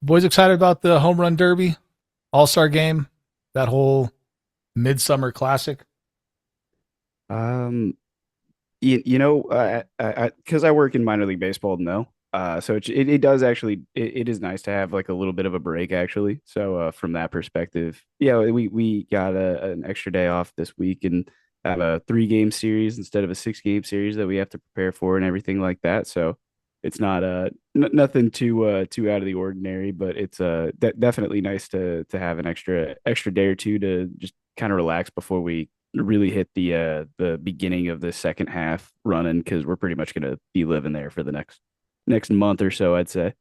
Boys excited about the home run derby, all-star game, that whole midsummer classic? Um, because I work in minor league baseball, no. So it does actually it is nice to have like a little bit of a break actually. So from that perspective, yeah, we got an extra day off this week and have a 3 game series instead of a 6 game series that we have to prepare for and everything like that. So it's not nothing too out of the ordinary, but it's definitely nice to have an extra day or two to just kind of relax before we really hit the beginning of the second half running because we're pretty much going to be living there for the next month or so, I'd say.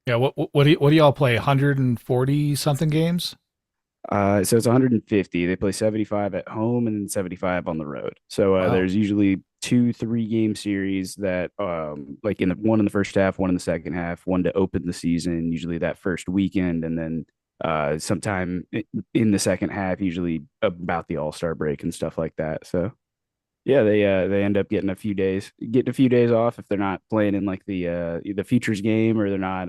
Yeah, what do y'all play? 140 something games? So it's 150. They play 75 at home and then 75 on the road. So Wow. there's usually 2 3 game series that like in the one in the first half, one in the second half, one to open the season, usually that first weekend, and then sometime in the second half, usually about the All-Star break and stuff like that. So yeah, they end up getting a few days off if they're not playing in like the futures game or they're not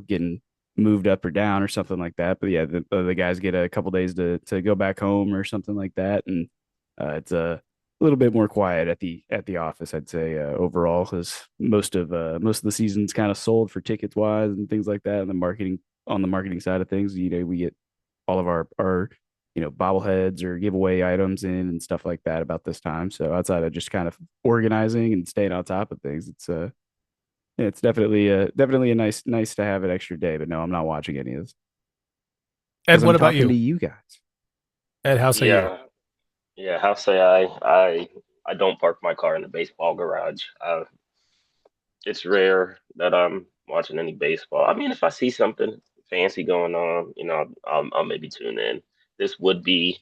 getting moved up or down or something like that. But yeah, the guys get a couple days to go back home or something like that, and it's a little bit more quiet at the office, I'd say overall, because most of the season's kind of sold for tickets wise and things like that, and the marketing side of things, we get all of our bobbleheads or giveaway items in and stuff like that about this time. So outside of just kind of organizing and staying on top of things, yeah, it's definitely a nice to have an extra day. But no, I'm not watching any of this Ed, because what I'm about talking to you? you guys. Ed, how say you? Yeah, yeah. How say I don't park my car in the baseball garage. It's rare that I'm watching any baseball. I mean, if I see something fancy going on, I'll maybe tune in. This would be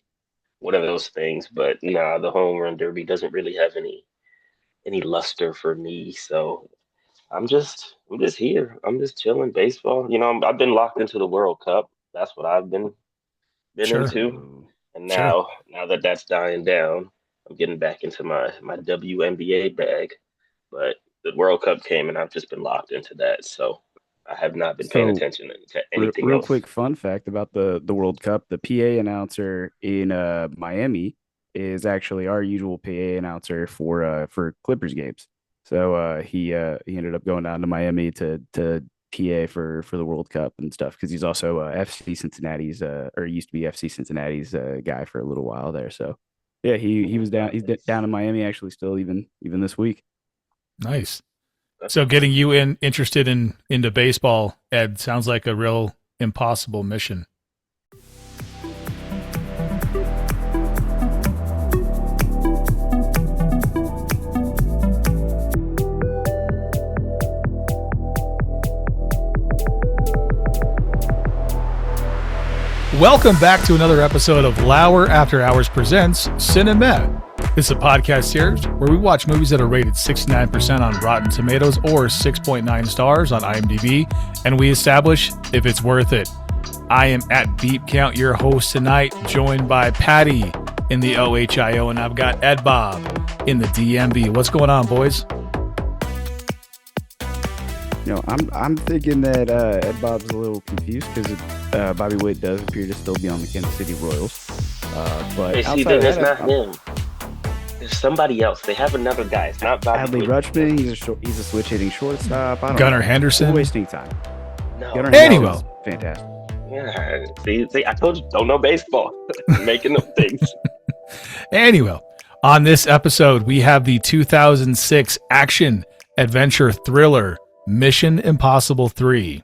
one of those things, but nah, the home run derby doesn't really have any luster for me. So I'm just here. I'm just chilling baseball. I've been locked into the World Cup. That's what I've been Sure, into. Oh, And sure. now that that's dying down, I'm getting back into my WNBA bag. But the World Cup came and I've just been locked into that. So I have not been paying so attention to real, anything real else. quick fun fact about the World Cup: the PA announcer in Miami is actually our usual PA announcer for Clippers games. So he ended up going down to Miami to PA for the World Cup and stuff because he's also FC Cincinnati's or used to be FC Cincinnati's guy for a little while there. So yeah, he was down Nice. down in Miami actually still even this week. Nice. That's So getting awesome. you interested into baseball, Ed, sounds like a real impossible mission. Welcome back to another episode of Lauer After Hours presents Cinemeh. It's a podcast series where we watch movies that are rated 69% on Rotten Tomatoes or 6.9 stars on IMDb, and we establish if it's worth it. I am at Beep Count, your host tonight, joined by Paddy in the OHIO, and I've got EdBob in the DMV. What's going on, boys? I'm thinking that Ed Bob's a little confused because Bobby Witt does appear to still be on the Kansas City Royals. Hey, But see, outside of it's that, not I'm him. There's somebody else. They have another guy. It's not Bobby Adley Witt anymore. Rutschman. He's a switch hitting shortstop. I don't Gunnar know. We're Henderson. wasting time. No, Gunnar Anyway, no. Henderson's fantastic. Yeah. See, I told you, don't know baseball. Making up things. anyway, on this episode, we have the 2006 action adventure thriller Mission Impossible 3.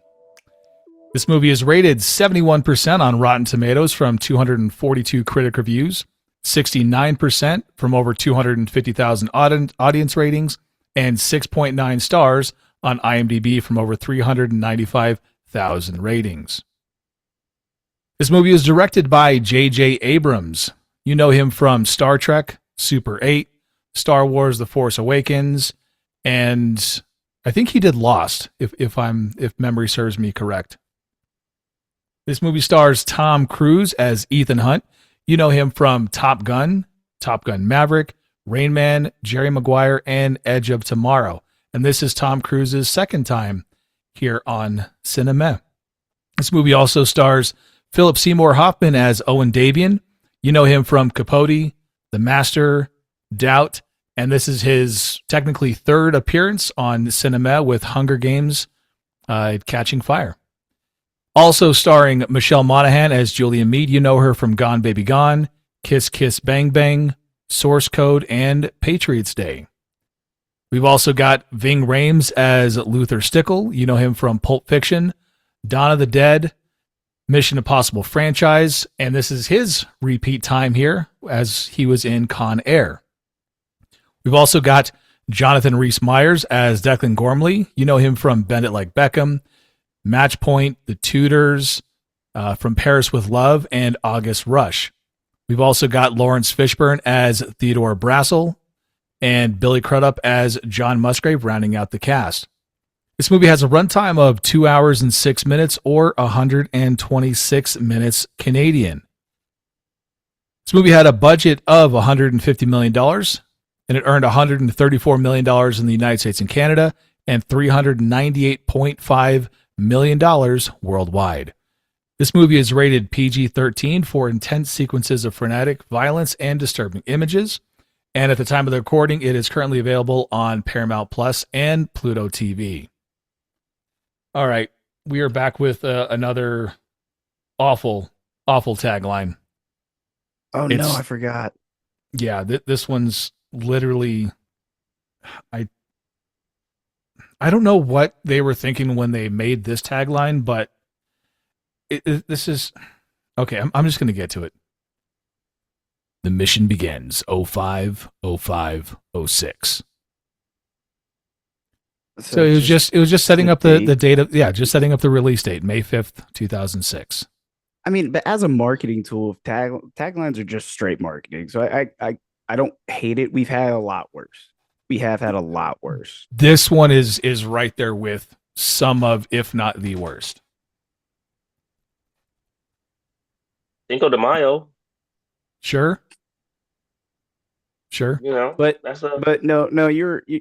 This movie is rated 71% on Rotten Tomatoes from 242 critic reviews, 69% from over 250,000 audience ratings, and 6.9 stars on IMDb from over 395,000 ratings. This movie is directed by J.J. Abrams. You know him from Star Trek, Super 8, Star Wars The Force Awakens, and I think he did Lost, if memory serves me correct. This movie stars Tom Cruise as Ethan Hunt. You know him from Top Gun, Top Gun Maverick, Rain Man, Jerry Maguire, and Edge of Tomorrow. And this is Tom Cruise's second time here on Cinemeh. This movie also stars Philip Seymour Hoffman as Owen Davian. You know him from Capote, The Master, Doubt, and this is his technically third appearance on Cinemeh with Hunger Games Catching Fire. Also starring Michelle Monaghan as Julia Mead. You know her from Gone Baby Gone, Kiss Kiss Bang Bang, Source Code, and Patriots Day. We've also got Ving Rhames as Luther Stickle. You know him from Pulp Fiction, Dawn of the Dead, Mission Impossible franchise, and this is his repeat time here as he was in Con Air. We've also got Jonathan Rhys-Meyers as Declan Gormley. You know him from Bend It Like Beckham, Match Point, The Tudors, From Paris with Love, and August Rush. We've also got Lawrence Fishburne as Theodore Brassel and Billy Crudup as John Musgrave rounding out the cast. This movie has a runtime of 2 hours and 6 minutes or 126 minutes Canadian. This movie had a budget of $150 million, and it earned $134 million in the United States and Canada and $398.5 million worldwide. This movie is rated PG-13 for intense sequences of frenetic violence and disturbing images. And at the time of the recording, it is currently available on Paramount Plus and Pluto TV. All right, we are back with another awful tagline. Oh no, I forgot. Yeah, this one's literally. I don't know what they were thinking when they made this tagline, but this is okay. I'm just going to get to it. The mission begins 05/05/06. So it was just setting up the date of, just setting up the release date, May 5th, 2006. I mean, but as a marketing tool, taglines are just straight marketing. So I don't hate it. We've had a lot worse. We have had a lot worse. This one is right there with some of, if not the worst. Cinco de Mayo. Sure. You know, but that's no,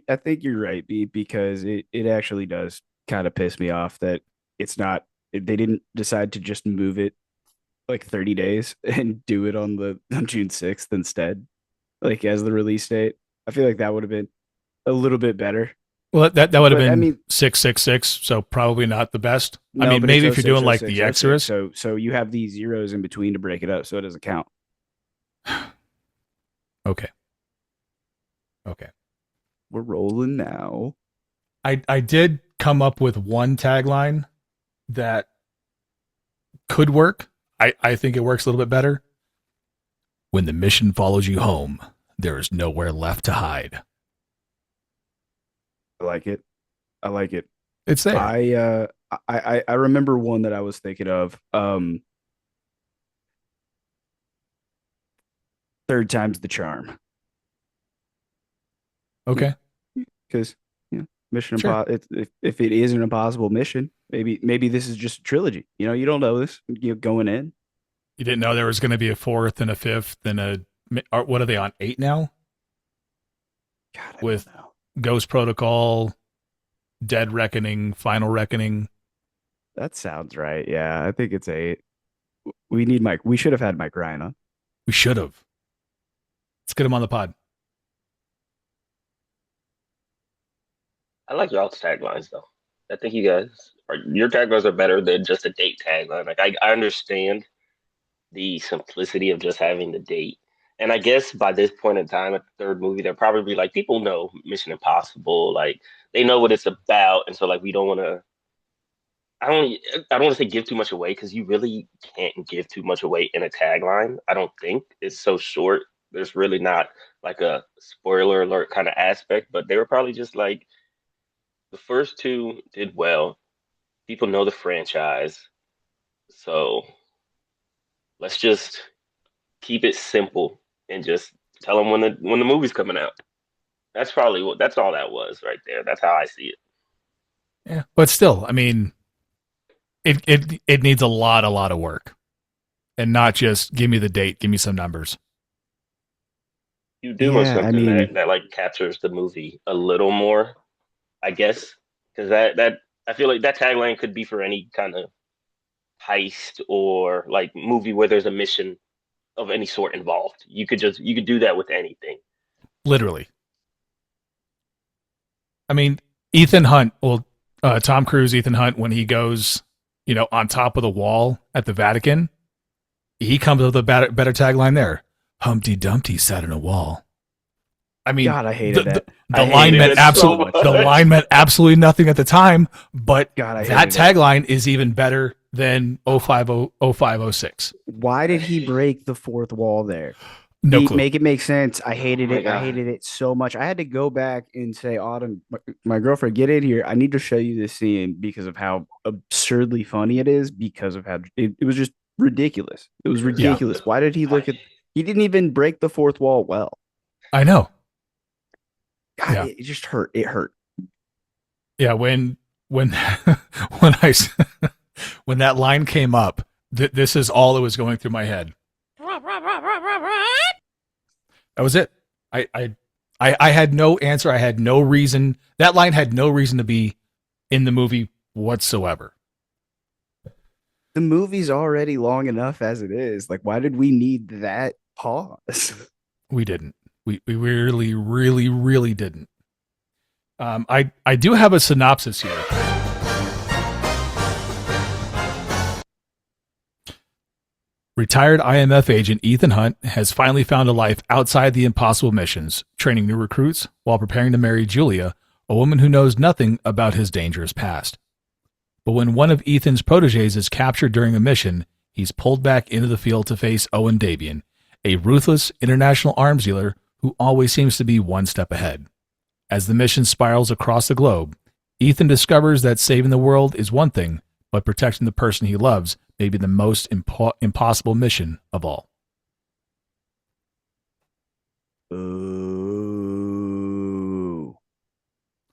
I think you're right, B, because it actually does kind of piss me off that it's not. They didn't decide to just move it like 30 days and do it on June 6th instead, like as the release date. I feel like that would have been a little bit better. Well, that would have been 666, so probably not the best. No, I mean, maybe if you're doing like 06, the Exodus. So you have these zeros in between to break it up, so it doesn't count. Okay. We're rolling now. I did come up with one tagline that could work. I think it works a little bit better. When the mission follows you home, there is nowhere left to hide. I like it. It's there. I remember one that I was thinking of. Third time's the charm. Okay. Because Mission Impossible. If it is an impossible mission, maybe this is just a trilogy. You don't know this. Going in. You didn't know there was going to be a fourth and a fifth and what are they on, 8 now? God, with Ghost Protocol, Dead Reckoning, Final Reckoning. That sounds right. Yeah, I think it's 8. We need Mike. We should have had Mike Ryan on. We should have. Let's get him on the pod. I like y'all's taglines though. I think your taglines are better than just a date tagline. Like I understand the simplicity of just having the date. And I guess by this point in time, at the third movie, they're probably like, people know Mission Impossible, like they know what it's about, and so like we don't want to. I don't want to say give too much away because you really can't give too much away in a tagline. I don't think it's so short. There's really not like a spoiler alert kind of aspect, but they were probably just like the first two did well. People know the franchise, so let's just keep it simple and just tell them when the movie's coming out. That's all that was right there. That's how I see it. Yeah, but still, I mean, it needs a lot of work, and not just give me the date, give me some numbers. You do want something that like captures the movie a little more, I guess, because that I feel like that tagline could be for any kind of heist or like movie where there's a mission of any sort involved. You could do that with anything. Literally. I mean, Ethan Hunt, Tom Cruise, Ethan Hunt, when he goes, on top of the wall at the Vatican, he comes up with a better tagline there. Humpty Dumpty sat in a wall. I mean, God, I hated that. The I line hated meant it so much. the line meant absolutely nothing at the time, but God, I that hated it. tagline is even better than 0506. Why did he break the fourth wall there? No clue. Make it make sense. I Oh hated my it. I God. hated it so much. I had to go back and say, Autumn, my girlfriend, get in here. I need to show you this scene because of how absurdly funny it is, because of how it was just ridiculous. It was Yeah. ridiculous. Why did he look at he didn't even break the fourth wall well. I know. God, Yeah. it just hurt. It hurt. Yeah, when when I when that line came up, this is all that was going through my head. That was it. I had no answer. I had no reason. That line had no reason to be in the movie whatsoever. The movie's already long enough as it is. Like, why did we need that pause? We didn't. We really, really, really didn't. I do have a synopsis here. Retired IMF agent Ethan Hunt has finally found a life outside the impossible missions, training new recruits while preparing to marry Julia, a woman who knows nothing about his dangerous past. But when one of Ethan's proteges is captured during a mission, he's pulled back into the field to face Owen Davian, a ruthless international arms dealer who always seems to be one step ahead. As the mission spirals across the globe, Ethan discovers that saving the world is one thing, but protecting the person he loves may be the most impossible mission of all. Ooh.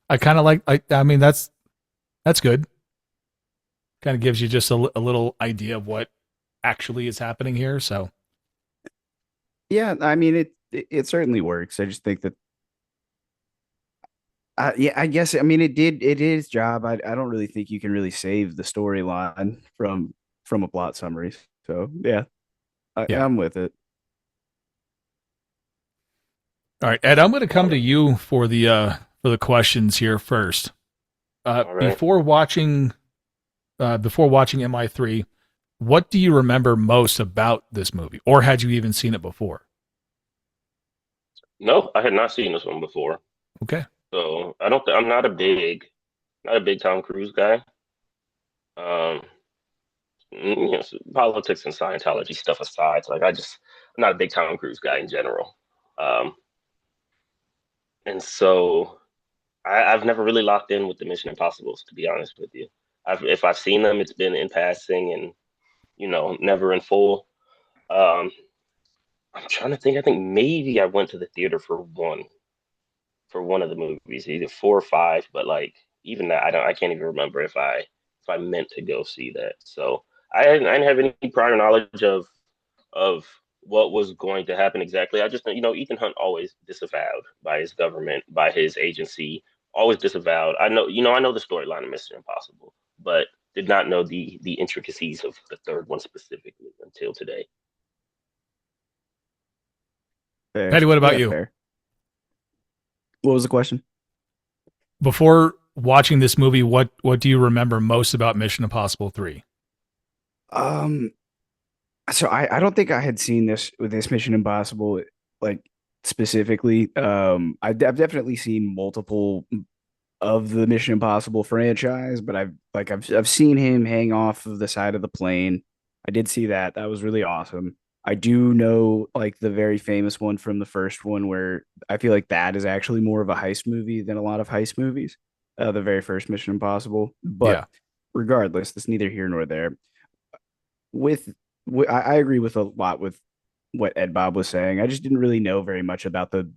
I kind of like. I mean, that's good. Kind of gives you just a little idea of what actually is happening here. So Yeah, I mean it certainly works. I just think that yeah, I guess I mean it did its job. I don't really think you can really save the storyline from a plot summary. So yeah, yeah. I'm with it. All right, Ed. I'm going to come to you for the questions here first. All right. Before watching MI3, what do you remember most about this movie, or had you even seen it before? No, I had not seen this one before. Okay. So I don't. I'm not a big Tom Cruise guy. Um, politics and Scientology stuff aside, like I'm not a big Tom Cruise guy in general. Um, and so I've never really locked in with the Mission Impossibles, to be honest with you. If I've seen them, it's been in passing and never in full. Um, I'm trying to think. I think maybe I went to the theater for one of the movies, either four or five, but like even that, I can't even remember if I meant to go see that. So I didn't have any prior knowledge of what was going to happen exactly. I just Ethan Hunt always disavowed by his government, by his agency, always disavowed. I know the storyline of Mission Impossible, but did not know the intricacies of the third one specifically until today. Fair. Paddy, what about Yeah, you? fair. What was the question? Before watching this movie, what do you remember most about Mission Impossible 3? Um, so I don't think I had seen this with this Mission Impossible like specifically. I've definitely seen multiple of the Mission Impossible franchise, but I've seen him hang off of the side of the plane. I did see that. That was really awesome. I do know like the very famous one from the first one where I feel like that is actually more of a heist movie than a lot of heist movies. The very first Mission Impossible. But Yeah. regardless, that's neither here nor there. With, I agree with a lot with what EdBob was saying. I just didn't really know very much about the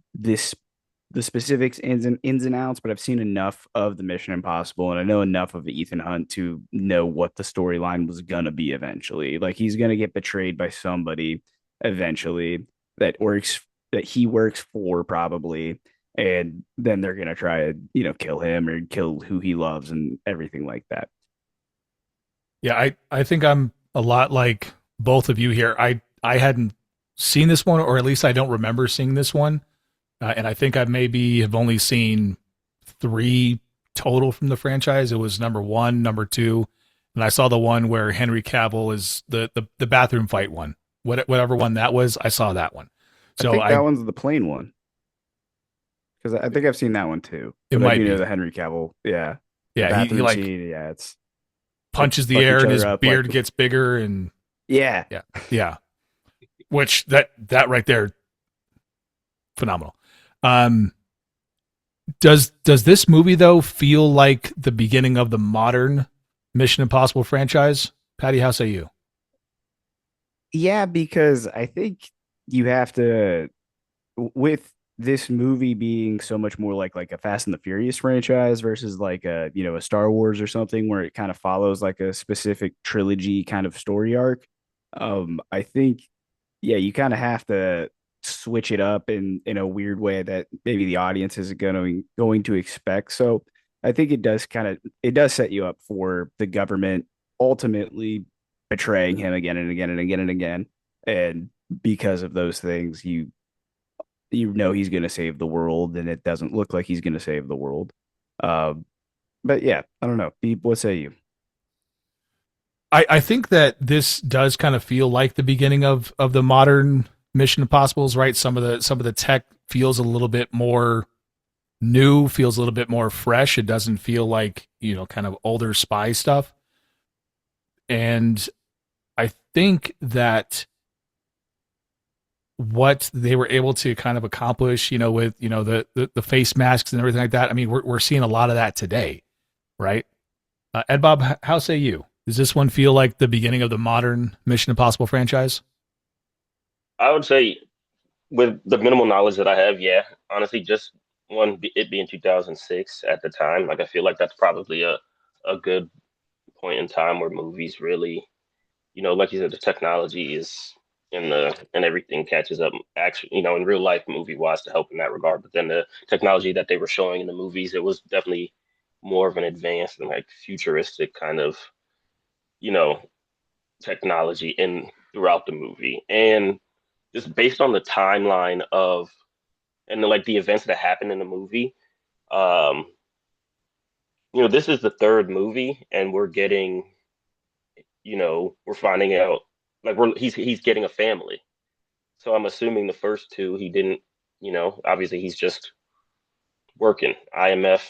specifics ins and outs, but I've seen enough of the Mission Impossible and I know enough of Ethan Hunt to know what the storyline was gonna be eventually. Like he's gonna get betrayed by somebody eventually that he works for probably, and then they're gonna try to kill him or kill who he loves and everything like that. Yeah, I think I'm a lot like both of you here. I hadn't seen this one, or at least I don't remember seeing this one, and I think I maybe have only seen three total from the franchise. It was number one, number two, and I saw the one where Henry Cavill is the bathroom fight one. Whatever one that was, I saw that one. I So think that one's the plain one because I think I've seen that one too. it But I might do know be. the Henry Cavill. Yeah, the Yeah, he bathroom like scene. Yeah, it's like punches the fuck air each and his other up like beard gets bigger and yeah. yeah, yeah. Which that right there, phenomenal. Um, does this movie though feel like the beginning of the modern Mission Impossible franchise? Patty, how say you? Yeah, because I think you have to with this movie being so much more like a Fast and the Furious franchise versus like a Star Wars or something where it kind of follows like a specific trilogy kind of story arc. I think yeah, you kind of have to switch it up in a weird way that maybe the audience isn't going to expect. So I think it does set you up for the government ultimately betraying him again and again and again and again. And because of those things, you know he's going to save the world, and it doesn't look like he's going to save the world. Uh, but yeah, I don't know. Beep, what say you? I think that this does kind of feel like the beginning of the modern Mission Impossibles, right? Some of the tech feels a little bit more new, feels a little bit more fresh. It doesn't feel like, kind of older spy stuff. And I think that what they were able to kind of accomplish, with the face masks and everything like that. I mean, we're seeing a lot of that today, right? EdBob, how say you? Does this one feel like the beginning of the modern Mission Impossible franchise? I would say with the minimal knowledge that I have, yeah, honestly, just it being 2006 at the time, like I feel like that's probably a good point in time where movies really, like you said, the technology is and everything catches up. Actually, in real life, movie wise, to help in that regard. But then the technology that they were showing in the movies, it was definitely more of an advanced and like futuristic kind of, you know, technology in throughout the movie, and just based on the timeline of and like the events that happen in the movie. Um, this is the third movie, and we're getting, we're finding out like he's getting a family. So I'm assuming the first two he didn't, obviously he's just working, IMF,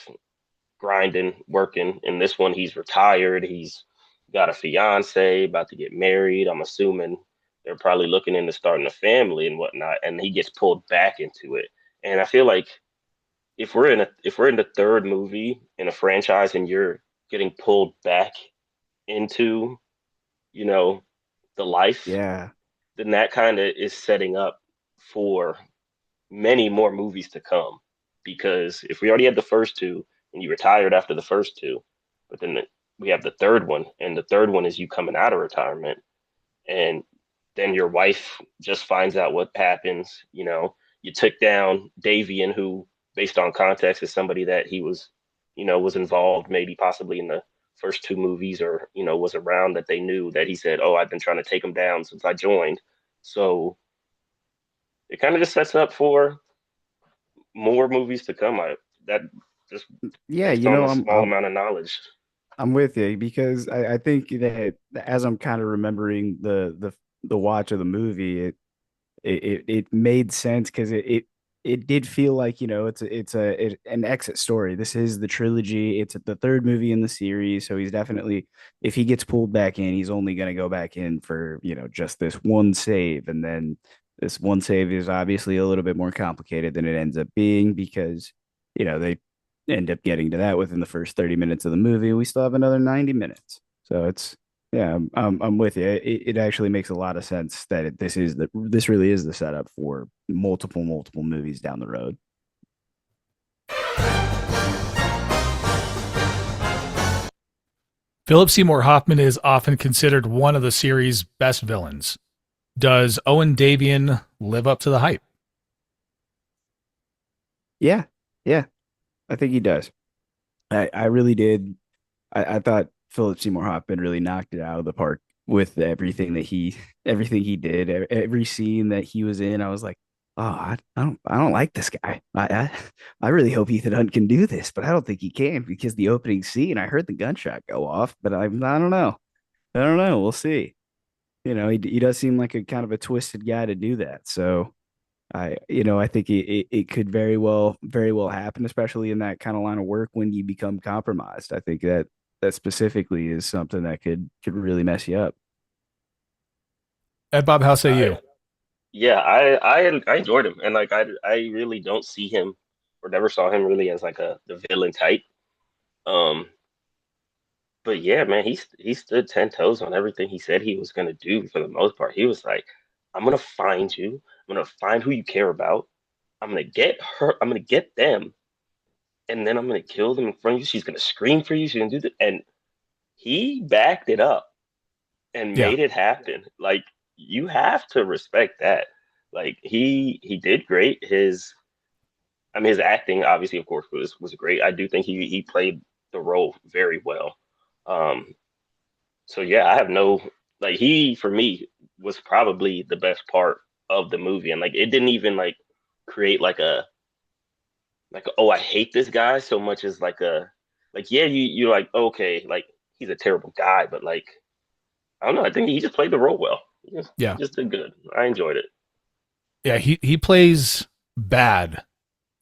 grinding, working. In this one, he's retired. He's got a fiance, about to get married. I'm assuming they're probably looking into starting a family and whatnot. And he gets pulled back into it. And I feel like if we're in the third movie in a franchise and you're getting pulled back into, you know, the life, Yeah, then that kind of is setting up for many more movies to come. Because if we already had the first two and you retired after the first two, but then we have the third one, and the third one is you coming out of retirement, and then your wife just finds out what happens. You took down Davian, who, based on context, is somebody that he was, was involved maybe possibly in the first two movies or, was around that they knew that he said, oh, I've been trying to take him down since I joined. So it kind of just sets up for more movies to come. That just yeah. based You on know, a small amount of knowledge. I'm with you because I think that as I'm kind of remembering the watch of the movie, it made sense because it did feel like an exit story. This is the trilogy. It's the third movie in the series, so he's definitely if he gets pulled back in, he's only going to go back in for just this one save, and then this one save is obviously a little bit more complicated than it ends up being because they end up getting to that within the first 30 minutes of the movie. We still have another 90 minutes, so it's yeah, I'm with you. It actually makes a lot of sense that this really is the setup for multiple movies down the road. Philip Seymour Hoffman is often considered one of the series' best villains. Does Owen Davian live up to the hype? Yeah, yeah, I think he does. I really did. I thought Philip Seymour Hoffman really knocked it out of the park with everything he did, every scene that he was in. I was like, oh, I don't like this guy. I really hope Ethan Hunt can do this, but I don't think he can because the opening scene, I heard the gunshot go off, but I don't know. I don't know. We'll see. He does seem like a kind of a twisted guy to do that. So I think it could very well happen, especially in that kind of line of work when you become compromised. I think that specifically is something that could really mess you up. EdBob, how say I you? Yeah, I enjoyed him, and like I really don't see him or never saw him really as like a the villain type. Um, but yeah, man, he stood 10 toes on everything he said he was gonna do for the most part. He was like, I'm gonna find you. I'm gonna find who you care about. I'm gonna get her. I'm gonna get them, and then I'm gonna kill them in front of you. She's gonna scream for you. She's gonna do that, and he backed it up and Yeah. made it happen. Like you have to respect that. Like he did great. His acting obviously of course was great. I do think he played the role very well. Um, so yeah, I have no like he for me was probably the best part of the movie, and like it didn't even like create oh I hate this guy so much as like a like yeah you're like okay like he's a terrible guy, but like I don't know. I think he just played the role well. He Yeah. just did good. I enjoyed it. Yeah. He plays bad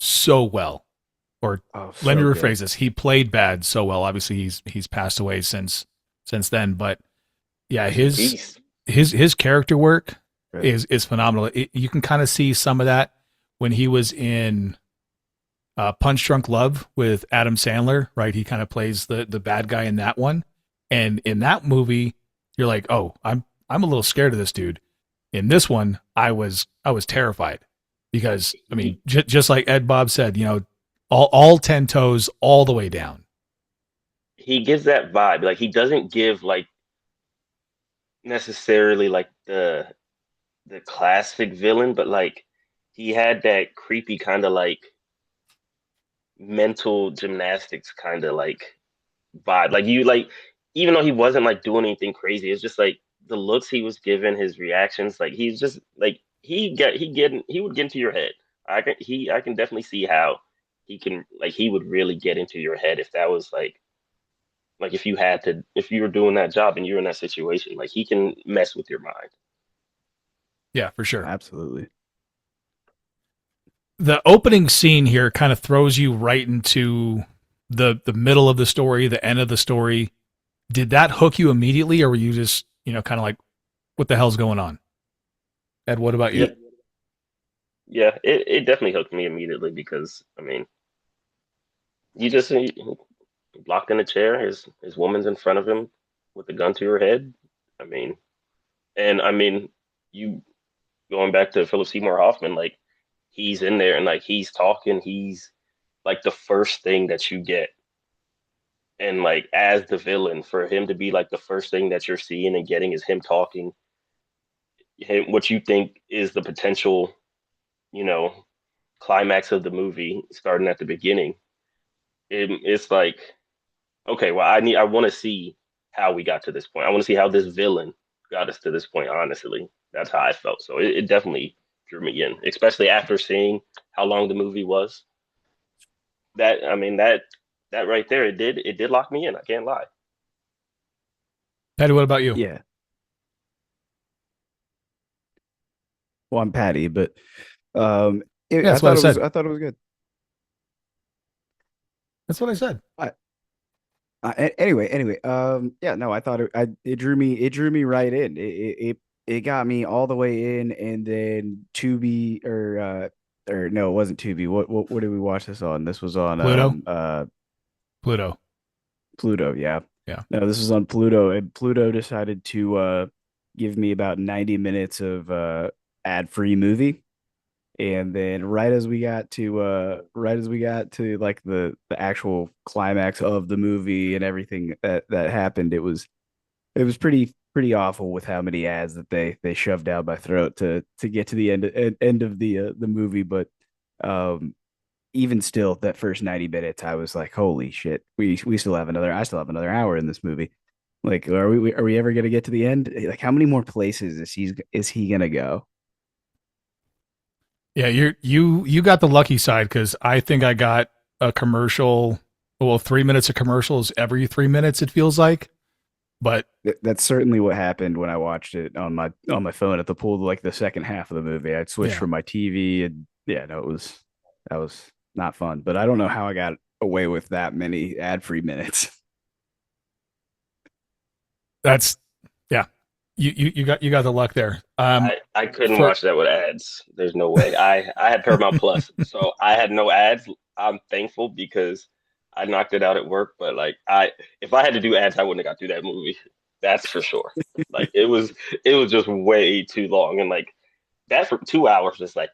so well. Or Oh, let me so good. rephrase this. He played bad so well. Obviously he's passed away since then. But yeah, Rest in peace. his character work Right. is phenomenal. You can kind of see some of that when he was in Punch Drunk Love with Adam Sandler, right? He kind of plays the bad guy in that one, and in that movie, you're like, oh, I'm a little scared of this dude. In this one, I was terrified because I mean, He just like Ed Bob said, all 10 toes all the way down. he gives that vibe. Like he doesn't give like necessarily like the classic villain, but like he had that creepy kind of like mental gymnastics kind of like vibe. Like you like even though he wasn't like doing anything crazy, it's just like the looks he was given, his reactions, like he's just like he would get into your head. I can definitely see how he can like he would really get into your head if that was like if you had to if you were doing that job and you're in that situation, like he can mess with your mind. Yeah, for sure. Absolutely. The opening scene here kind of throws you right into the middle of the story, the end of the story. Did that hook you immediately, or were you just kind of like, what the hell's going on? Ed, what about you? Yeah, yeah, it definitely hooked me immediately because I mean, you just locked in a chair, his woman's in front of him with a gun to her head. I mean, and I mean, you going back to Philip Seymour Hoffman, like he's in there and like he's talking, he's like the first thing that you get. And like as the villain, for him to be like the first thing that you're seeing and getting is him talking, what you think is the potential, you know, climax of the movie starting at the beginning. It's like, okay, well, I want to see how we got to this point. I want to see how this villain got us to this point. Honestly, that's how I felt. So it definitely drew me in, especially after seeing how long the movie was. That I mean that right there, it did lock me in. I can't lie. Patty, what about you? Yeah. Well, I'm Patty, but Yeah, that's what I said. I thought it was good. That's what I said. I, anyway, yeah, no, I thought it drew me right in. It got me all the way in, and then Tubi or no, it wasn't Tubi. What did we watch this on? This was on Pluto. Pluto. Pluto, yeah. Yeah. No, this was on Pluto, and Pluto decided to give me about 90 minutes of ad-free movie. And then right as we got to like the actual climax of the movie and everything that happened, it was pretty awful with how many ads that they shoved down my throat to get to the end of the movie. But um even still, that first 90 minutes, I was like, holy shit, we still have another I still have another hour in this movie. Like, are we ever gonna get to the end? Like, how many more places is he gonna go? Yeah, you got the lucky side because I think I got a commercial. Well, 3 minutes of commercials every 3 minutes. It feels like, but That's certainly what happened when I watched it on my phone at the pool. Like the second half of the movie, I'd switched yeah, from my TV, and yeah, no, that was not fun. But I don't know how I got away with that many ad-free minutes. that's yeah. You got the luck there. I couldn't For watch that with ads. There's no way. I had Paramount Plus, so I had no ads. I'm thankful because I knocked it out at work. But like I, if I had to do ads, I wouldn't have got through that movie. That's for sure. Like it was just way too long, and like that for 2 hours is like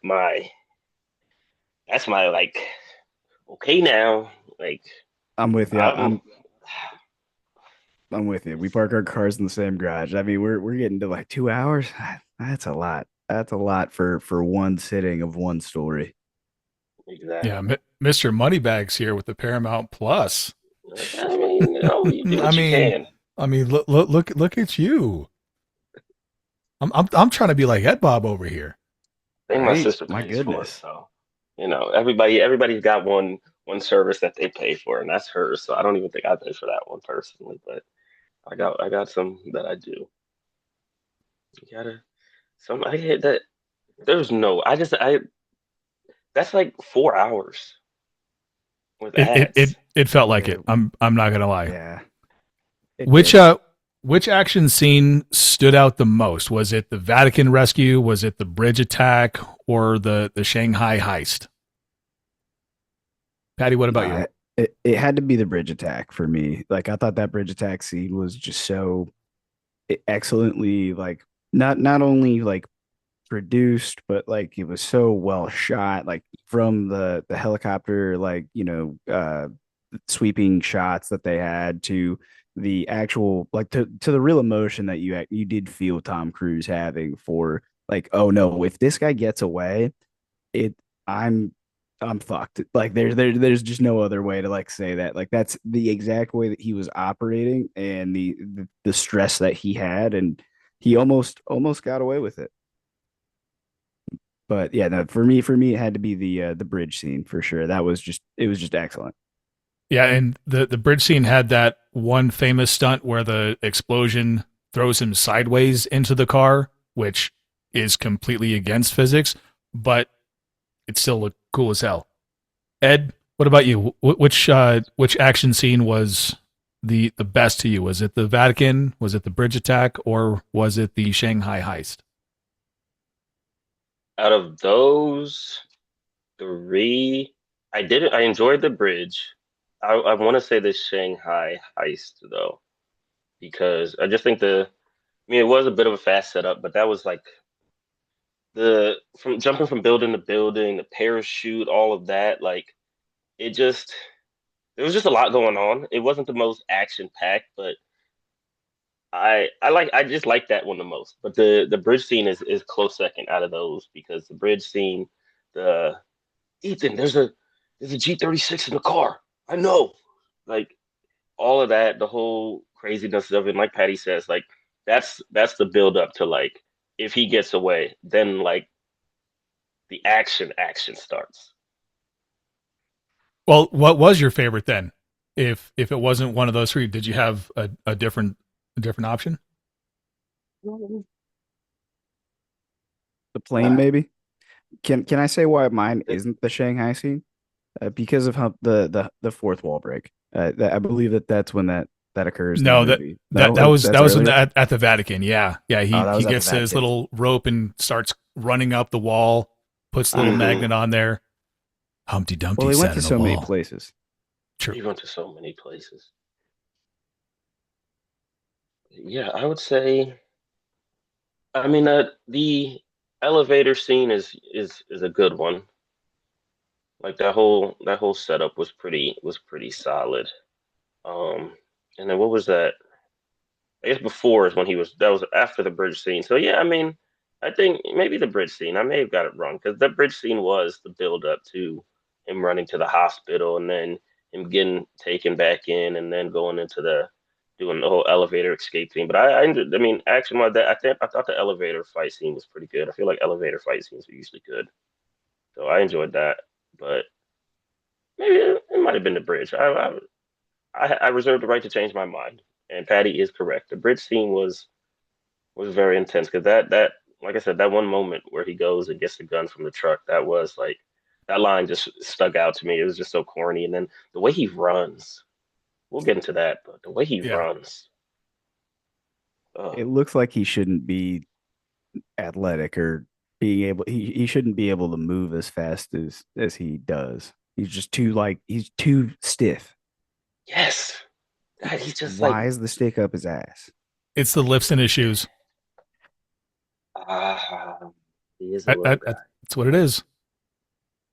that's my like okay now. Like I'm with you. I'm I'm with you. We park our cars in the same garage. I mean, we're getting to like 2 hours. That's a lot. That's a lot for one sitting of one story. yeah, exactly. Mr. Moneybags here with the Paramount Plus. I mean, you know, you do I what you mean, can. look at you. I'm trying to be like EdBob over here. I think my Right? sister My pays for it, goodness. so you know, everybody's got one service that they pay for, and that's hers. So I don't even think I pay for that one personally, but I got some that I do. You gotta some I hate that there's no I that's like 4 hours with It it it ads. it felt like Yeah, it. I'm not gonna lie. yeah, it Which did. uh which action scene stood out the most? Was it the Vatican rescue? Was it the bridge attack or the Shanghai heist? Patty, what about you? It had to be the bridge attack for me. Like I thought that bridge attack scene was just so excellently like not only like produced, but like it was so well shot. Like from the helicopter, like sweeping shots that they had to the actual like to the real emotion that you did feel Tom Cruise having for like, oh no, if this guy gets away, it I'm I'm fucked. Like there's just no other way to like say that. Like that's the exact way that he was operating and the stress that he had, and he almost got away with it. But yeah, no, for me it had to be the bridge scene for sure. It was just excellent. Yeah, and the bridge scene had that one famous stunt where the explosion throws him sideways into the car, which is completely against physics, but it still looked cool as hell. Ed, what about you? Which action scene was the best to you? Was it the Vatican? Was it the bridge attack? Or was it the Shanghai heist? Out of those three, I enjoyed the bridge. I want to say the Shanghai heist though, because I just think I mean, it was a bit of a fast setup, but that was like the from jumping from building to building, the parachute, all of that. Like it just, there was just a lot going on. It wasn't the most action packed, but I just like that one the most. But the bridge scene is close second out of those because the bridge scene, the Ethan, there's a G36 in the car. I know, like all of that, the whole craziness of it. And like Patty says, like that's the build up to like if he gets away, then like the action starts. Well, what was your favorite then? If it wasn't one of those three, did you have a different option? The plane, maybe. Can I say why mine isn't the Shanghai scene? Because of how the fourth wall break. I believe that's when that occurs in the No, that movie. that No, that was that's that was in earlier. at the Vatican. Yeah, yeah. Oh, He that he was at the gets his Vatican. little rope and starts running up the wall. Puts the little Ah, Hmm. magnet on there. Humpty well, Dumpty he went sat to in a so many wall. places. True. He went to so many places. Yeah, I would say. I mean, the elevator scene is a good one. Like that whole setup was pretty solid. Um, and then what was that? I guess before is when that was after the bridge scene. So yeah, I mean, I think maybe the bridge scene. I may have got it wrong because that bridge scene was the build up to him running to the hospital and then him getting taken back in and then going into doing the whole elevator escape thing. But I mean, actually, I thought the elevator fight scene was pretty good. I feel like elevator fight scenes are usually good, so I enjoyed that. But maybe it might have been the bridge. I reserve the right to change my mind. And Patty is correct. The bridge scene was very intense because that like I said, that one moment where he goes and gets the gun from the truck, that was like that line just stuck out to me. It was just so corny. And then the way he runs, we'll get into that, but the way he Yeah. runs, oh It looks like he shouldn't be athletic or being able he shouldn't be able to move as fast as he does. He's just too like he's too stiff. yes, God, he's just like Why is the stick up his ass? It's the lifts in his shoes. ah, he is a little guy. That's what it is.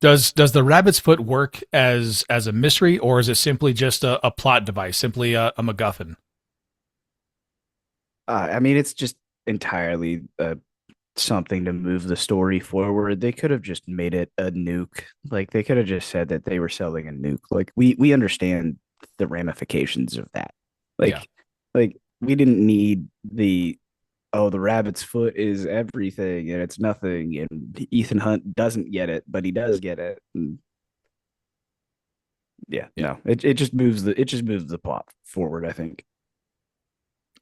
Does the rabbit's foot work as a mystery, or is it simply just a plot device, simply a MacGuffin? I mean, it's just entirely something to move the story forward. They could have just made it a nuke. Like they could have just said that they were selling a nuke. Like we understand the ramifications of that. Yeah. Like we didn't need the oh the rabbit's foot is everything and it's nothing and Ethan Hunt doesn't get it, but he does get it. And yeah, Yeah. no, it just moves the plot forward, I think.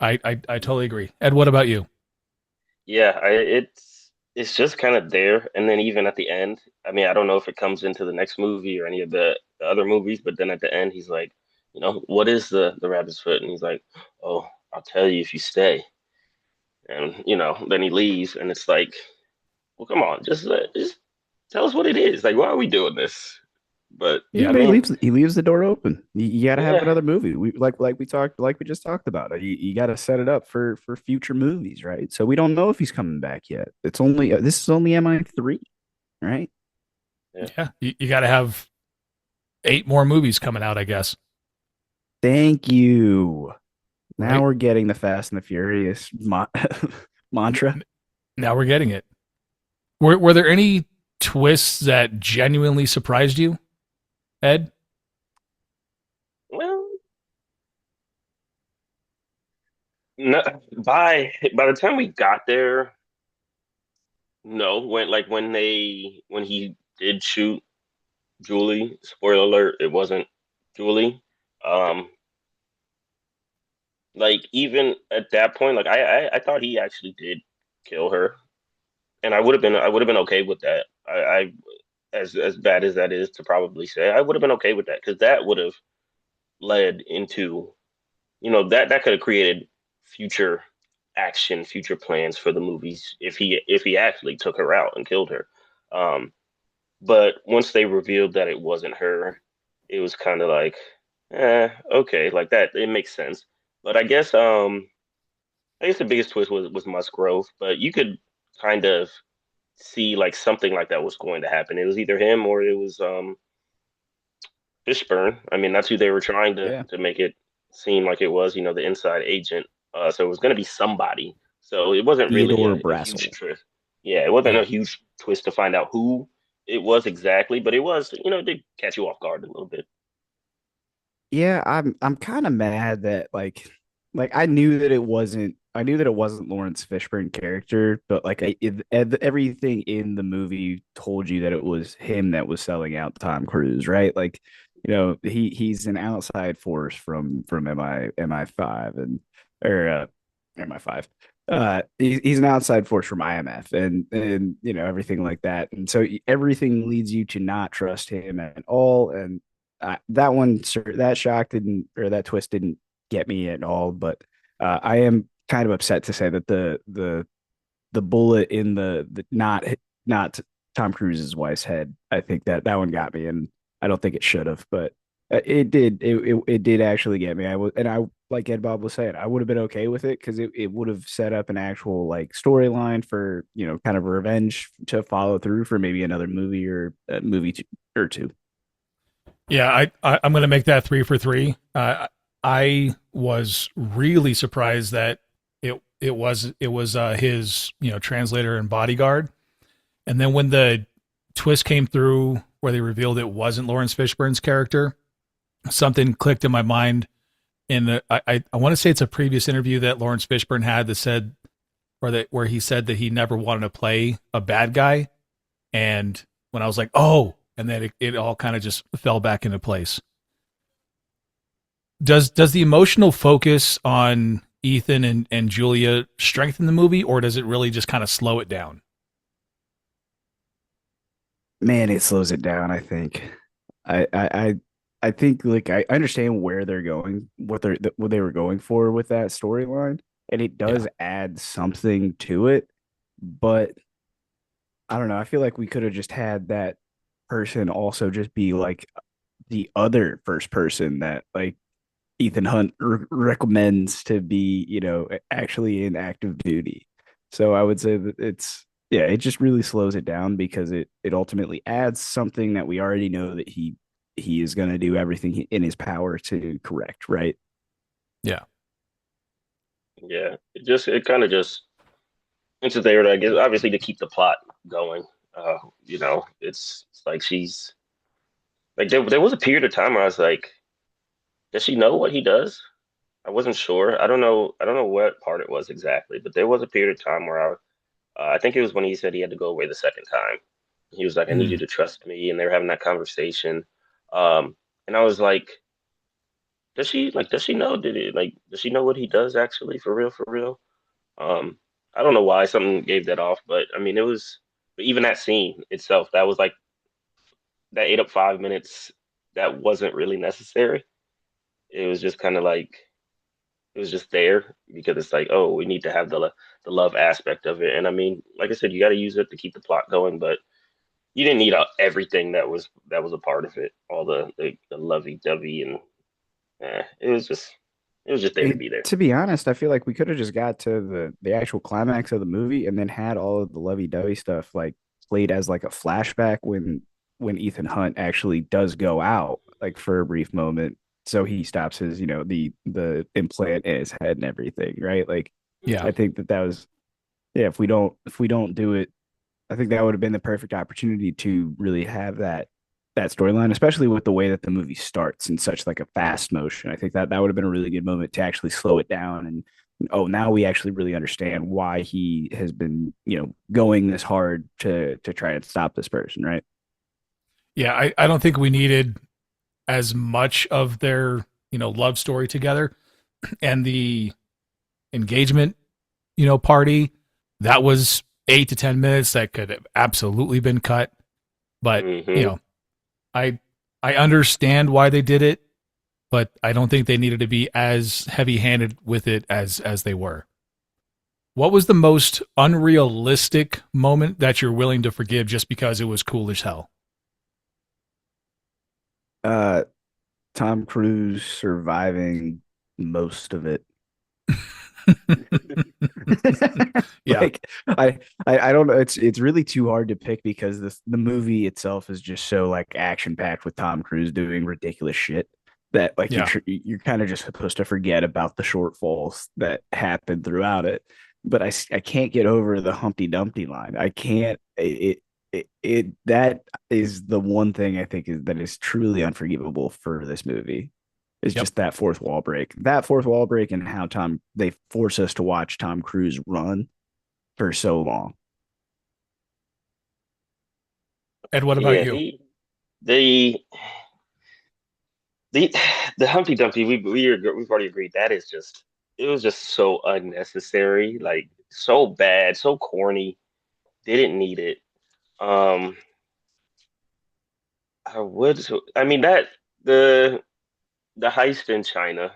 I totally agree. Ed, what about you? Yeah, it's just kind of there, and then even at the end, I mean, I don't know if it comes into the next movie or any of the other movies, but then at the end, he's like, what is the rabbit's foot? And he's like, oh, I'll tell you if you stay. And then he leaves, and it's like, well, come on, just tell us what it is. Like, why are we doing this? But Yeah, I but mean, he leaves the door open. You got to have yeah, another movie. We like we just talked about. You got to set it up for future movies, right? So we don't know if he's coming back yet. It's only this is only MI3, right? yeah. Yeah, you got to have 8 more movies coming out, I guess. Thank you. Now Right we're getting the Fast and the Furious mantra. now, we're getting it. Were there any twists that genuinely surprised you, Ed? Well, no, by the time we got there, no, when he did shoot Julie, spoiler alert, it wasn't Julie. Um, like even at that point, like I thought he actually did kill her, and I would have been okay with that. I as bad as that is to probably say, I would have been okay with that because that would have led into that could have created future action, future plans for the movies if he actually took her out and killed her. Um, But once they revealed that it wasn't her, it was kind of like, okay, like that. It makes sense. But I guess the biggest twist was Musgrove. But you could kind of see like something like that was going to happen. It was either him or it was Fishburne. I mean, that's who they were trying to Yeah, to make it seem like it was, the inside agent. So it was going to be somebody. So it wasn't really Theodore a huge Brassel. twist. Yeah, it wasn't Yeah. a huge twist to find out who it was exactly, but it was, it did catch you off guard a little bit. Yeah, I'm kind of mad that like I knew that it wasn't Lawrence Fishburne character, but like everything in the movie told you that it was him that was selling out Tom Cruise, right? Like, he's an outside force from MI5 and or MI5. He's an outside force from IMF and everything like that. And so everything leads you to not trust him at all. And that shock didn't or that twist didn't get me at all. But I am kind of upset to say that the bullet in the not Tom Cruise's wife's head. I think that one got me, and I don't think it should have, but it did actually get me. I like EdBob was saying, I would have been okay with it because it would have set up an actual like storyline for kind of revenge to follow through for maybe another movie or a movie or two. Yeah, I'm going to make that 3 for 3. I was really surprised that it was his translator and bodyguard, and then when the twist came through where they revealed it wasn't Lawrence Fishburne's character, something clicked in my mind, I want to say it's a previous interview that Lawrence Fishburne had that said where he said that he never wanted to play a bad guy, and when I was like, oh, and then it all kind of just fell back into place. Does the emotional focus on Ethan and Julia strengthen the movie, or does it really just kind of slow it down? Man, it slows it down, I think. I think like I understand where they're going, what they were going for with that storyline, and it Yeah, does add something to it, but I don't know. I feel like we could have just had that person also just be like the other first person that like Ethan Hunt recommends to be, actually in active duty. So I would say that yeah, it just really slows it down because it ultimately adds something that we already know that he is going to do everything in his power to correct, right? yeah, Yeah, it kind of just it's just there, I guess, obviously to keep the plot going. It's like she's like there was a period of time where I was like, does she know what he does? I wasn't sure. I don't know what part it was exactly, but there was a period of time where I think it was when he said he had to go away the second time. He was like, I need you mm, to trust me, and they were having that conversation. And I was like, does she know? Does she know what he does actually for real, for real? Um, I don't know why something gave that off, but I mean, it was even that scene itself. That was like that ate up 5 minutes. That wasn't really necessary. It was just kind of like it was just there because it's like, oh, we need to have the love aspect of it. And I mean, like I said, you got to use it to keep the plot going, but you didn't need everything that was a part of it, all the lovey dovey and it was just there to be there. To be honest, I feel like we could have just got to the actual climax of the movie and then had all of the lovey-dovey stuff like played as like a flashback when Ethan Hunt actually does go out like for a brief moment. So he stops his, the implant in his head and everything, right? Like yeah. I think that was yeah, if we don't do it, I think that would have been the perfect opportunity to really have that storyline, especially with the way that the movie starts in such like a fast motion. I think that would have been a really good moment to actually slow it down and oh, now we actually really understand why he has been, going this hard to try and stop this person, right? Yeah, I don't think we needed as much of their, love story together and the engagement, party. That was 8 to 10 minutes that could have absolutely been cut. But, Hmm. I I understand why they did it, but I don't think they needed to be as heavy handed with it as they were. What was the most unrealistic moment that you're willing to forgive just because it was cool as hell? Uh, Tom Cruise surviving most of it. Yeah, Like I don't know. It's really too hard to pick because the movie itself is just so like action packed with Tom Cruise doing ridiculous shit that like yeah. you're kind of just supposed to forget about the shortfalls that happened throughout it. But I can't get over the Humpty Dumpty line. I can't it that is the one thing I think is truly unforgivable for this movie is Yep. just that fourth wall break. That fourth wall break and how they force us to watch Tom Cruise run for so long. Ed, what about Yeah, you? the the the Humpty Dumpty. We've already agreed that is just it was just so unnecessary, like so bad, so corny. Didn't need it. Um, I mean that the the heist in China.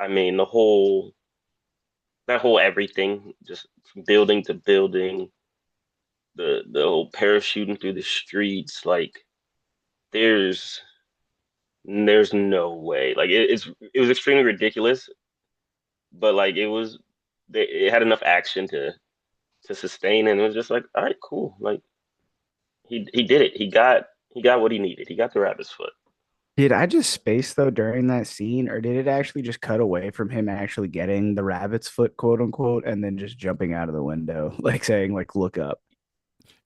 I mean that whole everything, just from building to building, the whole parachuting through the streets. Like there's there's no way. Like it was extremely ridiculous, but like it had enough action to sustain, and it was just like, all right, cool. Like he did it. He got what he needed. He got the rabbit's foot. Did I just space though during that scene, or did it actually just cut away from him actually getting the rabbit's foot, quote unquote, and then just jumping out of the window, like saying, like, look up?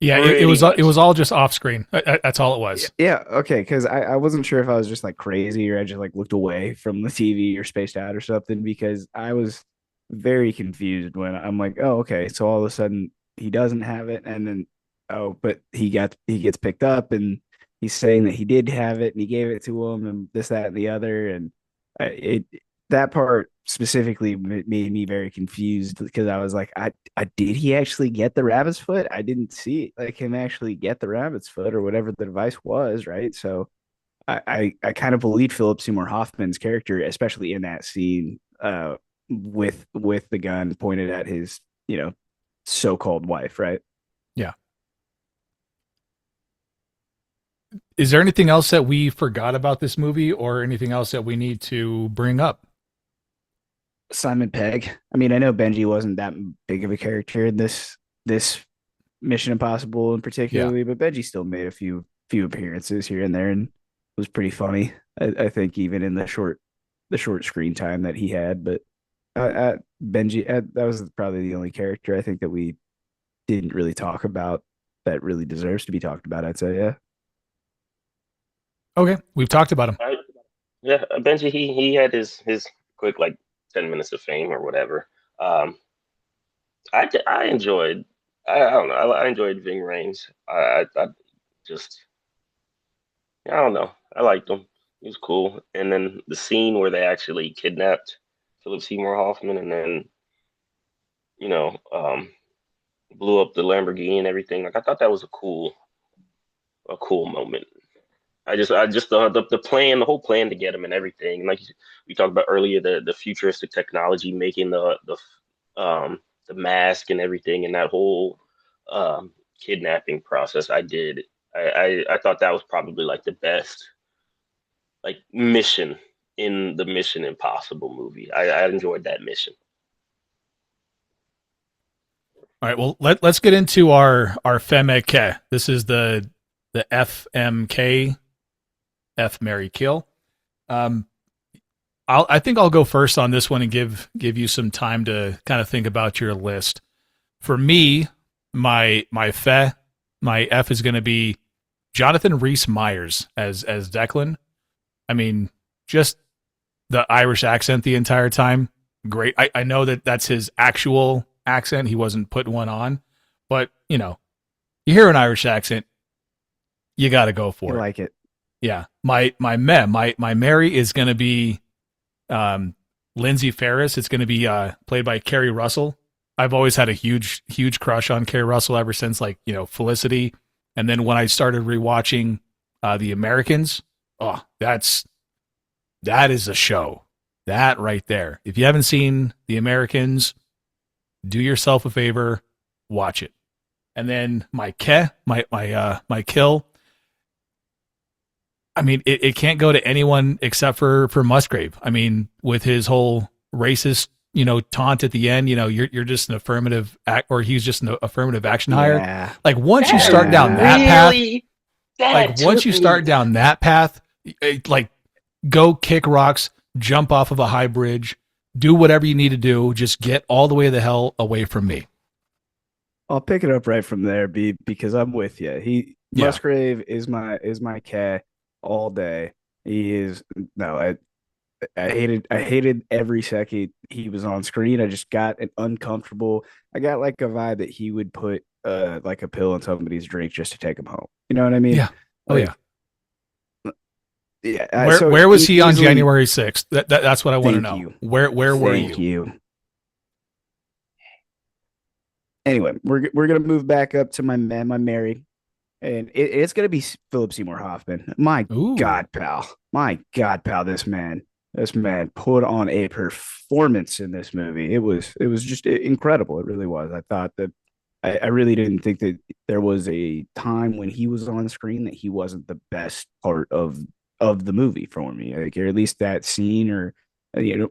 Yeah, it Pretty was it much. was all just off screen. That's all it Yeah, was. yeah, okay, because I wasn't sure if I was just like crazy or I just like looked away from the TV or spaced out or something because I was very confused when I'm like, oh, okay, so all of a sudden he doesn't have it, and then oh, but he gets picked up and he's saying that he did have it and he gave it to him and this, that, and the other, and it that part specifically made me very confused because I was like, I did he actually get the rabbit's foot? I didn't see like him actually get the rabbit's foot or whatever the device was, right? So I kind of believed Philip Seymour Hoffman's character, especially in that scene, with the gun pointed at his, so-called wife, right? Yeah. Is there anything else that we forgot about this movie or anything else that we need to bring up? Simon Pegg. I mean, I know Benji wasn't that big of a character in this Mission Impossible in Yeah. particularly, but Benji still made a few appearances here and there and was pretty funny. I think even in the short screen time that he had, but Benji, that was probably the only character I think that we didn't really talk about that really deserves to be talked about. I'd say, yeah. Okay, we've talked about him. I, yeah, Benji, he had his quick like 10 minutes of fame or whatever. Um, I enjoyed. I don't know. I enjoyed Ving Rhames. I just I don't know. I liked him. He was cool. And then the scene where they actually kidnapped Philip Seymour Hoffman and then you know blew up the Lamborghini and everything. Like I thought that was a cool moment. I just the plan, the whole plan to get him and everything. And like we talked about earlier, the futuristic technology making the mask and everything, and that whole kidnapping process. I thought that was probably like the best like mission in the Mission Impossible movie. I enjoyed that mission. All right, well let's get into our FMK. This is the FMK, F Mary Kill. Um, I think I'll go first on this one and give you some time to kind of think about your list. For me, my F is going to be Jonathan Rhys Meyers as Declan. I mean, just the Irish accent the entire time. Great. I know that that's his actual accent. He wasn't putting one on, but you hear an Irish accent, you got to go I for it. like it. Yeah. My Mary is going to be Lindsay Ferris. It's going to be played by Carrie Russell. I've always had a huge crush on Carrie Russell ever since Felicity, and then when I started rewatching The Americans, oh, that is a show. That right there. If you haven't seen The Americans, do yourself a favor, watch it. And then my kill. I mean, it can't go to anyone except for Musgrave. I mean, with his whole racist, taunt at the end, you're just an affirmative act, or he's just an affirmative action hire. Yeah. Like once you That start down that path, really like that once took you start me. down that path, like go kick rocks, jump off of a high bridge, do whatever you need to do. Just get all the way the hell away from me. I'll pick it up right from there, B, because I'm with you. Yeah. Musgrave is my cat all day. He is no, I hated every second he was on screen. I just got an uncomfortable. I got like a vibe that he would put like a pill in somebody's drink just to take him home. You know what I mean? Yeah. Oh Like yeah. yeah. Where So where was he on easily, January 6th? That's what I want to thank know. you, Where were thank you? you. Anyway, we're gonna move back up to my man, my Mary. And it's going to be Philip Seymour Hoffman. My Ooh. God, pal. My God, pal. This man put on a performance in this movie. It was just incredible. It really was. I thought that I really didn't think that there was a time when he was on screen that he wasn't the best part of the movie for me. Like, or at least that scene, or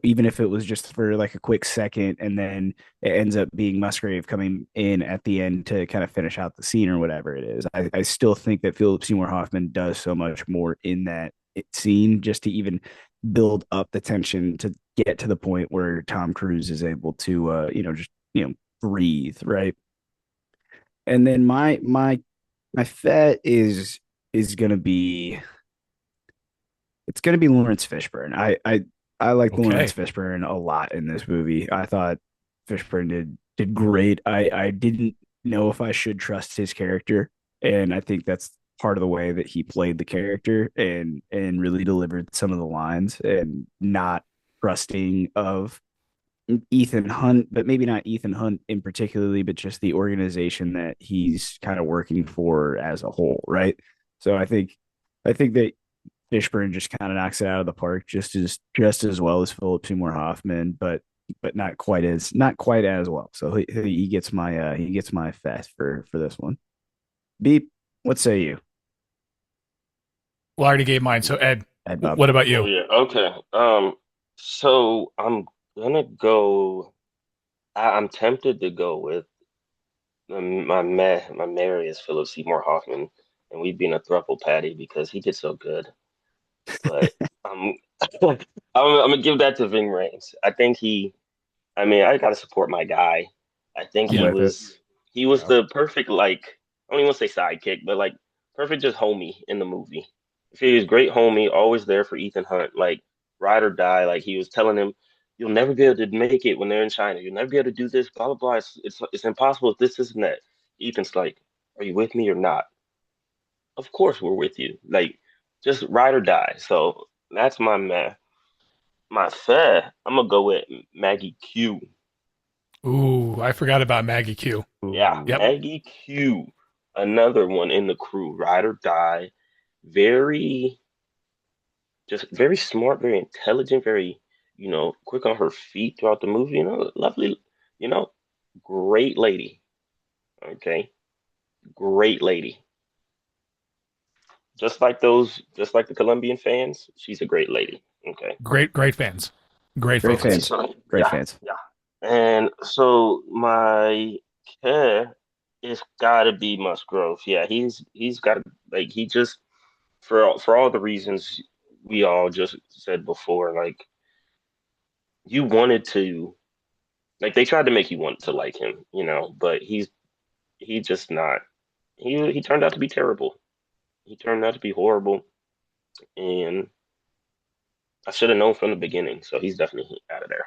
even if it was just for like a quick second, and then it ends up being Musgrave coming in at the end to kind of finish out the scene or whatever it is. I still think that Philip Seymour Hoffman does so much more in that scene just to even build up the tension to get to the point where Tom Cruise is able to, just, breathe, right? And then my fet is gonna be it's gonna be Lawrence Fishburne. I like Lawrence Okay. Fishburne a lot in this movie. I thought Fishburne did great. I didn't know if I should trust his character, and I think that's part of the way that he played the character and really delivered some of the lines and not trusting of Ethan Hunt, but maybe not Ethan Hunt in particularly, but just the organization that he's kind of working for as a whole, right? So I think that Fishburne just kind of knocks it out of the park just as well as Philip Seymour Hoffman, but not quite as well. So he gets my fest for this one. Beep. What say you, Well, I already gave mine. So Ed, EdBob? what about Oh you? yeah, okay. So I'm gonna go. I'm tempted to go with my Mary is Philip Seymour Hoffman, and we've been a thruple Paddy because he did so good. But I'm I'm gonna give that to Ving Rhames. I think he. I mean, I gotta support my guy. I think I'm Yeah. with it. he was Yep. the perfect like I don't even want to say sidekick, but like perfect just homie in the movie. He was great homie, always there for Ethan Hunt, like ride or die. Like he was telling him, "You'll never be able to make it when they're in China. You'll never be able to do this. Blah blah blah. It's impossible. This and that." Ethan's like, "Are you with me or not?" Of course we're with you. Like just ride or die. So that's my man. My fair. I'm gonna go with Maggie Q. Ooh, I forgot about Maggie Q. Yeah, Yep. Ooh. Maggie Q, another one in the crew, ride or die, very just very smart, very intelligent, very quick on her feet throughout the movie. Lovely, you know, great lady. Okay, great lady. Just like the Colombian fans, she's a great lady. Okay, Great fans. Great Great fans. okay, fans. so Great yeah, fans. yeah. And so my care is gotta be Musgrove. Yeah, he's got to like he just for all the reasons we all just said before, like you wanted to like they tried to make you want to like him, but he just not he turned out to be terrible. He turned out to be horrible, and I should have known from the beginning. So he's definitely out of there.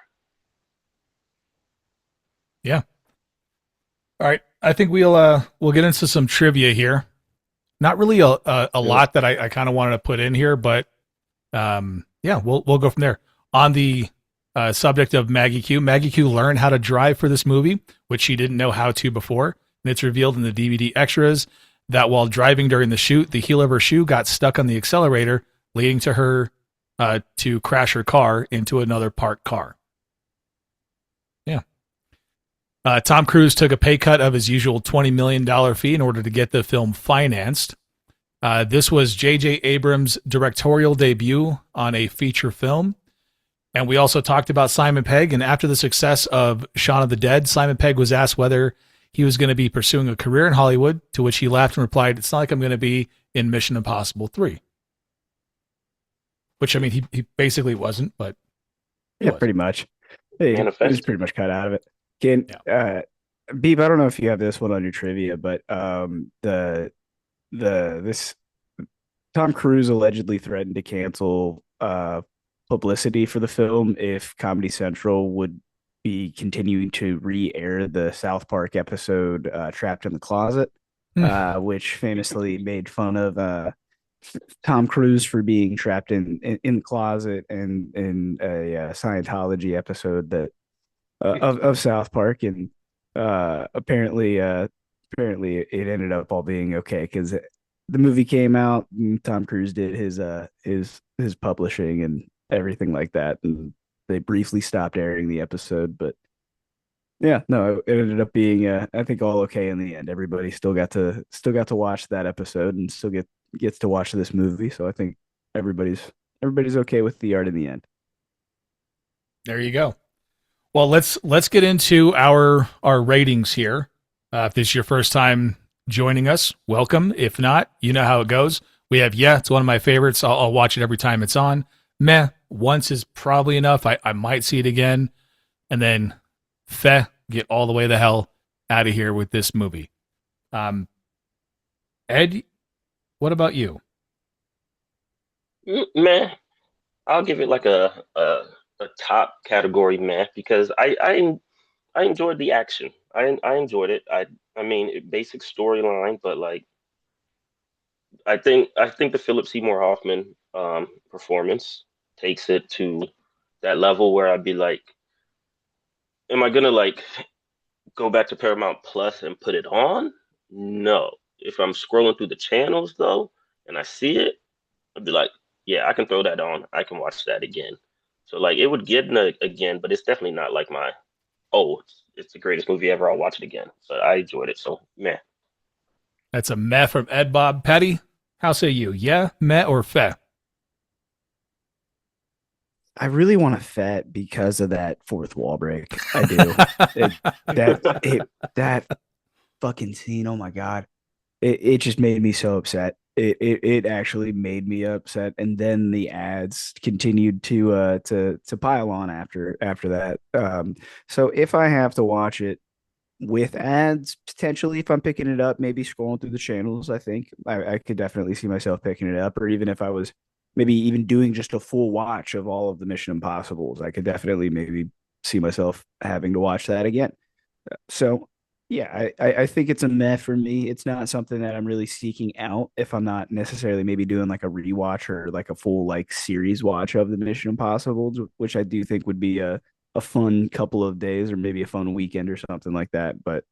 Yeah. All right. I think we'll get into some trivia here. Not really a Do it. lot that I kind of wanted to put in here, but yeah, we'll go from there. On the subject of Maggie Q learned how to drive for this movie, which she didn't know how to before. And it's revealed in the DVD extras that while driving during the shoot, the heel of her shoe got stuck on the accelerator, leading to her to crash her car into another parked car. Yeah. Tom Cruise took a pay cut of his usual $20 million fee in order to get the film financed. This was J.J. Abrams' directorial debut on a feature film. And we also talked about Simon Pegg. And after the success of Shaun of the Dead, Simon Pegg was asked whether he was going to be pursuing a career in Hollywood, to which he laughed and replied, "It's not like I'm going to be in Mission Impossible 3." Which, I mean, he basically wasn't, but he Yeah, was. pretty much. He was Manifest. pretty much cut out of it. Can Yeah. Beep, I don't know if you have this one on your trivia, but this Tom Cruise allegedly threatened to cancel publicity for the film if Comedy Central would be continuing to re-air the South Park episode Trapped in the Closet, which famously made fun of Tom Cruise for being trapped in the closet and in a Scientology episode that of South Park, and apparently it ended up all being okay because the movie came out and Tom Cruise did his publishing and everything like that, and they briefly stopped airing the episode, but yeah, no, it ended up being I think all okay in the end. Everybody still got to watch that episode and gets to watch this movie, so I think everybody's okay with the art in the end. There you go. Well, let's get into our ratings here. If this is your first time joining us, welcome. If not, you know how it goes. We have it's one of my favorites. I'll watch it every time it's on. Meh, once is probably enough. I might see it again, and then get all the way the hell out of here with this movie. Ed, what about you? Man, I'll give it like a top category man because I enjoyed the action. I enjoyed it. I mean basic storyline, but like I think the Philip Seymour Hoffman performance takes it to that level where I'd be like, am I gonna like go back to Paramount Plus and put it on? No. If I'm scrolling through the channels though, and I see it, I'd be like, yeah, I can throw that on. I can watch that again. So like it would get again, but it's definitely not like my it's the greatest movie ever. I'll watch it again. But I enjoyed it. So meh. That's a meh from EdBob. Paddy, how say you? Yeah, meh, or feh? I really want to fet because of that fourth wall break. I do. That fucking scene. Oh my god, it just made me so upset. It actually made me upset, and then the ads continued to pile on after that. So if I have to watch it with ads, potentially if I'm picking it up, maybe scrolling through the channels, I think I could definitely see myself picking it up, or even if I was maybe even doing just a full watch of all of the Mission Impossibles, I could definitely maybe see myself having to watch that again. So yeah, I think it's a meh for me. It's not something that I'm really seeking out if I'm not necessarily maybe doing like a rewatch or like a full like series watch of the Mission Impossibles, which I do think would be a fun couple of days or maybe a fun weekend or something like that. But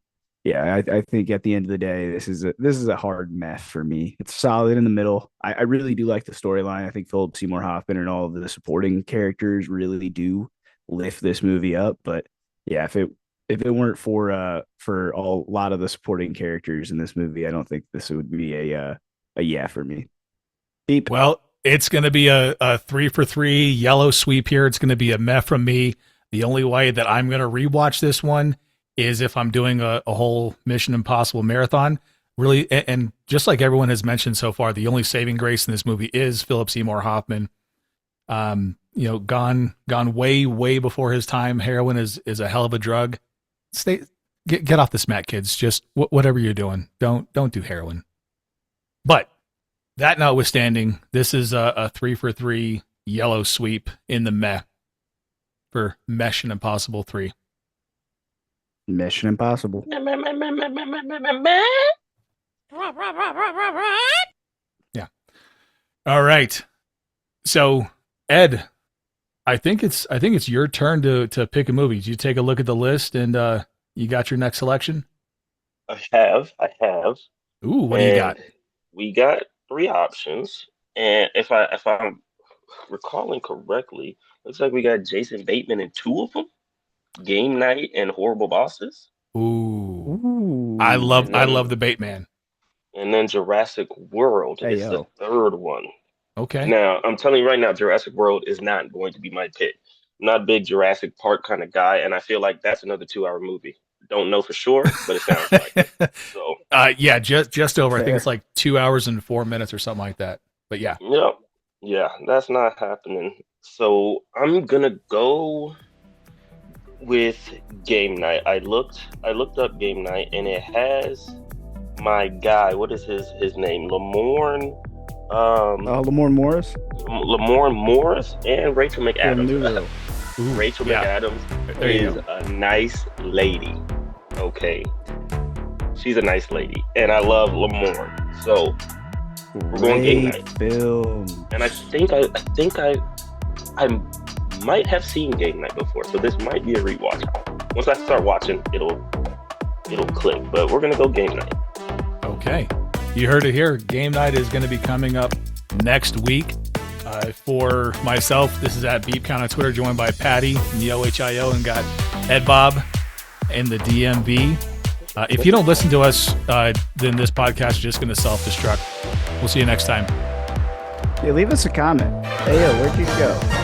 yeah, I think at the end of the day, this is a hard meh for me. It's solid in the middle. I really do like the storyline. I think Philip Seymour Hoffman and all of the supporting characters really do lift this movie up. But yeah, if it weren't for a lot of the supporting characters in this movie, I don't think this would be a yeah for me. Deep. Well, it's going to be a 3-for-3 yellow sweep here. It's going to be a meh from me. The only way that I'm going to rewatch this one is if I'm doing a whole Mission Impossible marathon. Really, and just like everyone has mentioned so far, the only saving grace in this movie is Philip Seymour Hoffman. Gone way before his time. Heroin is a hell of a drug. Get off the smack, kids. Just whatever you're doing, don't do heroin. But that notwithstanding, this is a 3-for-3 yellow sweep in the meh for Mission Impossible 3. Mission Impossible. Yeah. All right. So, Ed, I think it's your turn to pick a movie. Did you take a look at the list and you got your next selection? I have. Ooh, what do you got? We got three options. And if I'm recalling correctly, looks like we got Jason Bateman in two of them. Game Night and Horrible Bosses. Ooh. I love the Bateman. And then Jurassic World is the third one. Okay. Now, I'm telling you right now, Jurassic World is not going to be my pick. I'm not a big Jurassic Park kind of guy, and I feel like that's another 2-hour movie. Don't know for sure, but it sounds like it. So, yeah, just over. Fair. I think it's like 2 hours and 4 minutes or something like that. But yeah. Yep. Yeah, that's not happening. So I'm gonna go with Game Night. I looked up Game Night, and it has my guy. What is his name? Lamorne. Lamorne Morris. Lamorne Morris and Rachel McAdams. Rachel McAdams is a nice lady. Okay, she's a nice lady, and I love Lamorne. So we're going Game Night. Film. And I think I might have seen Game Night before, so this might be a rewatch. Once I start watching, it'll click. But we're gonna go Game Night. Okay, you heard it here. Game Night is going to be coming up next week. For myself, this is at Beep Count on Twitter, joined by Paddy in the OHIO, and got EdBob in the DMV. If you don't listen to us, then this podcast is just going to self-destruct. We'll see you next time. Yeah, leave us a comment. Hey, where'd you go?